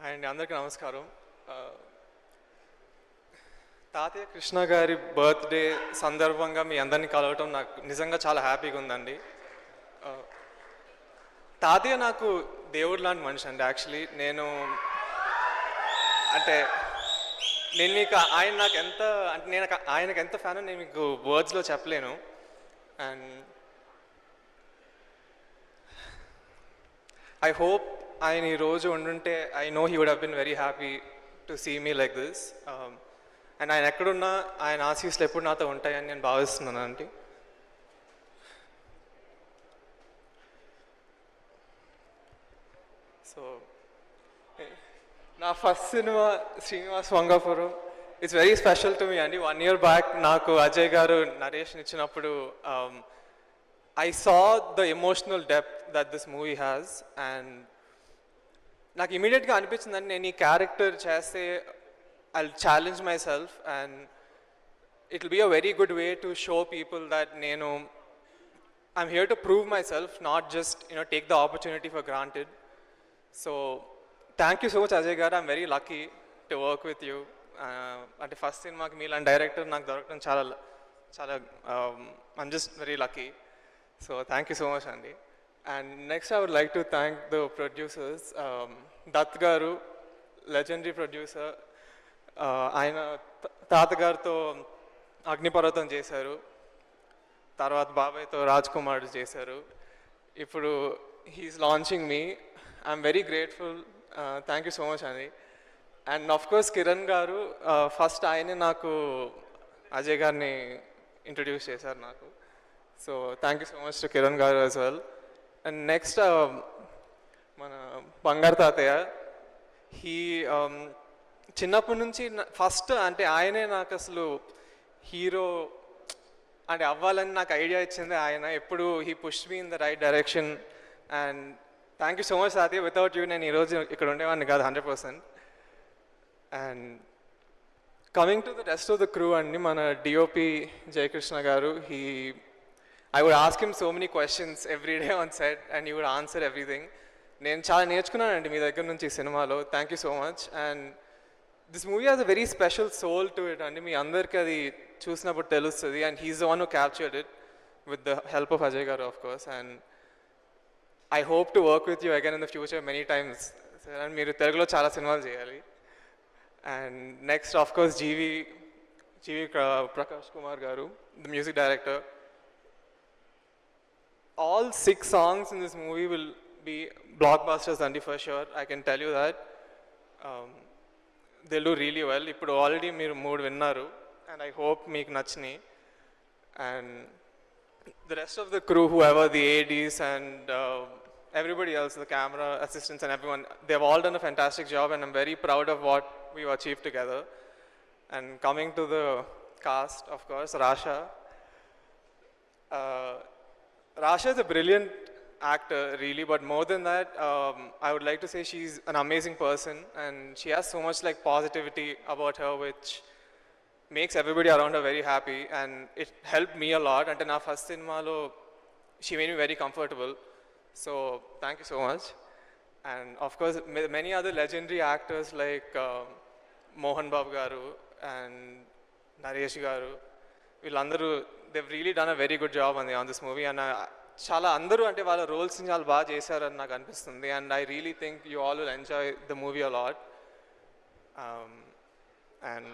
And అందరికీ నమస్కారం. తాతయ్య కృష్ణ గారి బర్త్డే సందర్భంగా మీ అందరినీ కలవటం నాకు నిజంగా చాలా హ్యాపీగా ఉందండి. తాతయ్య నాకు దేవుడు లాంటి మనిషి అండి. యాక్చువల్లీ నేను మీకు ఆయన నాకు ఎంత అంటే నేను ఆయనకు ఎంత ఫ్యాన్ నేను మీకు వర్డ్స్లో చెప్పలేను. అండ్ ఐ హోప్ ఆయన ఈరోజు ఉండుంటే I know he would have been very happy to see me like this. And ఆయన ఎక్కడున్నా ఆయన ఆశీస్సులు ఎప్పుడు నాతో ఉంటాయని నేను భావిస్తున్నాను అండి. సో నా first cinema Srinivas Vangapuram it's very special to me అండి. 1 year బ్యాక్ నాకు అజయ్ గారు నరేషన్ ఇచ్చినప్పుడు I saw the emotional depth that this movie has, and నాకు ఇమీడియట్గా అనిపించిందండి నేను ఈ క్యారెక్టర్ చేస్తే I'll challenge myself and it will be a very good way to show people that I'm here to prove myself, not just take the opportunity for granted. So thank you so much Ajay garu. I'm very lucky to work with you. అంటే first సినిమాకి మీలాంటి director నాకు దొరకడం చాలా I'm just very lucky. So thank you so much Andy. And next I would like to thank the producers. Dutt garu, legendary producer. ఆయన తాతగారితో అగ్నిపర్వతం చేశారు, తర్వాత బాబాయ్తో రాజ్ కుమార్ చేశారు, ఇప్పుడు he is launching me. I'm very grateful. Thank you so much అండి. And of course Kiran garu, first ఆయనే నాకు అజయ్ గారిని ఇంట్రడ్యూస్ చేశారు నాకు. So thank you so much to Kiran garu as well. And next మన బంగారు తాతయ్య, చిన్నప్పటి నుంచి ఫస్ట్ అంటే ఆయనే నాకు అసలు హీరో అంటే అవ్వాలని నాకు ఐడియా ఇచ్చింది ఆయన. ఎప్పుడు he push me in the right direction. And thank you so much తాతయ్య. వితౌట్ యూ నేను ఈరోజు ఇక్కడ ఉండేవాడిని కాదు 100%. And coming to the rest of the crew అండి, మన డిఓపి జయకృష్ణ గారు, I would ask him so many questions every day on set and he would answer everything. నేను చాలా నేర్చుకున్నానండి మీ దగ్గర నుంచి ఈ సినిమాలో. Thank you so much. And this movie has a very special soul to it అండి. మీ అందరికీ అది చూసినప్పుడు తెలుస్తుంది. And he's the one who captured it with the help of Ajay garu of course. And I hope to work with you again in the future many times. And మీరు తెలుగులో చాలా సినిమాలు చేయాలి. And next of course GV Prakash Kumar garu, the music director. All 6 songs in this movie will be blockbusters Andy, for sure. I can tell you that. They'll do really well. Ippudu already meer 3 vinnaru and I hope meeku nachini. And the rest of the crew, whoever the ADs and everybody else, the camera assistants and everyone, they've all done a fantastic job and I'm very proud of what we've achieved together. And coming to the cast, of course, Rasha. Rasha is a brilliant actor, really, but more than that, I would like to say she's an amazing person and she has so much like positivity about her which makes everybody around her very happy, and it helped me a lot. And in our first cinema lo she made me very comfortable. So thank you so much. And of course many other legendary actors like Mohan Babu garu and Naresh garu, వీళ్ళందరూ they've really done a very good job on this movie. And చాలా అందరూ అంటే వాళ్ళ రోల్స్ని చాలా బాగా చేశారని నాకు అనిపిస్తుంది. And I really think you all will enjoy the movie a lot. And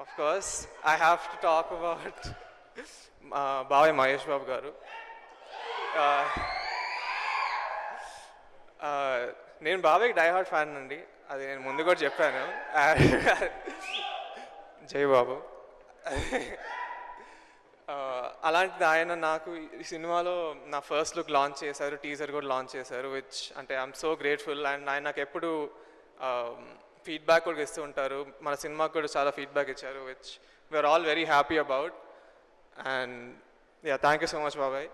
of course I have to talk about బాబాయ్ మహేష్ బాబు గారు. నేను బాబాయ్కి డై హార్ట్ ఫ్యాన్ అండి, అది నేను ముందు కూడా చెప్పాను. జై బాబు. అలాంటిది ఆయన నాకు ఈ సినిమాలో నా ఫస్ట్ లుక్ లాంచ్ చేశారు, టీజర్ కూడా లాంచ్ చేశారు, విచ్ అంటే ఐఎమ్ సో గ్రేట్ఫుల్. అండ్ ఆయన నాకు ఎప్పుడు ఫీడ్బ్యాక్ కూడా ఇస్తూ ఉంటారు. మన సినిమాకి కూడా చాలా ఫీడ్బ్యాక్ ఇచ్చారు, which we're all very happy about. And yeah, thank you so much బాబాయ్.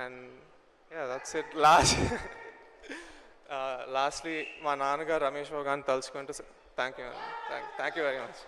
And yeah, that's it. Lastly మా నాన్నగారు రమేష్ బాబు గారిని తలుచుకుంటూ థ్యాంక్ యూ వెరీ మచ్.